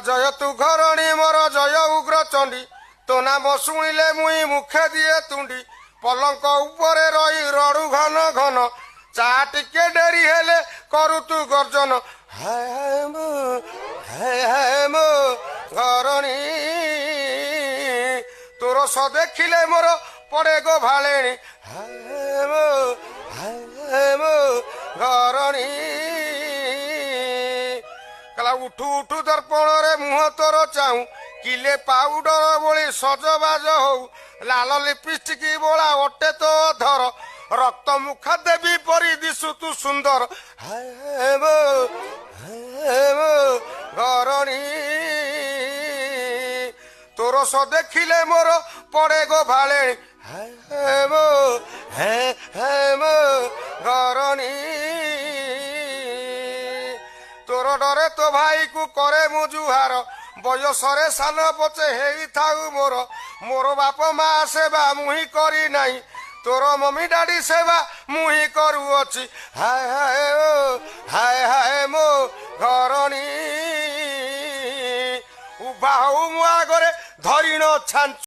ଜୟ ତୁ ଘରଣୀ ମୋର ଜୟ ଉଗ୍ର ଚଣ୍ଡୀ ତୋ ନାମ ଶୁଣିଲେ ମୁଇଁ ମୁଖେ ଦିଏ ତୁଣ୍ଡି ପଲଙ୍କ ଉପରେ ରହି ରଡୁ ଘନ ଘନ ଚା ଟିକେ ଡେରି ହେଲେ କରୁ ତୁ ଗର୍ଜନ ହାୟ ମୋ ଘରଣୀ ତୋର ସ ଦେଖିଲେ ମୋର ପଡେ ଗୋ ଭାଳେଣୀ ହାୟ ମୋ ଘରଣୀ କଲା ଉଠୁ ଉଠୁ ଦର୍ପଣରେ ମୁହଁ ତୋର ଚାହୁଁ କିଲେ ପାଉଡର ଭଳି ସଜବାଜ ହଉ ଲାଲ ଲିପିଷ୍ଟିକ ବୋଳା ଅଟେ ତ ଧର ରକ୍ତ ମୁଖା ଦେବୀ ପରି ଦିଶୁ ତୁ ସୁନ୍ଦର ହାୟ ମୋ ଘରଣୀ ତୋର ସ ଦେଖିଲେ ମୋର ପଡେ ଗୋ ଭାଳେଣୀ ହାୟ ମୋ ଘରଣୀ ତୋର ଡରେ ତୋ ଭାଇକୁ କରେ ମୁଁ ଜୁହାର ବୟସରେ ସାନ ପଛେ ହେଇଥାଉ ମୋର ମୋର ବାପ ମା ସେବା ମୁହିଁ କରି ନାହିଁ ତୋର ମମି ଡାଡି ସେବା ମୁହିଁ କରୁଅଛି ହାୟ ମୋ ଘରଣୀ ଉଭା ହଉ ମୋ ଆଗରେ ଧରିଣ ଛାଞ୍ଚ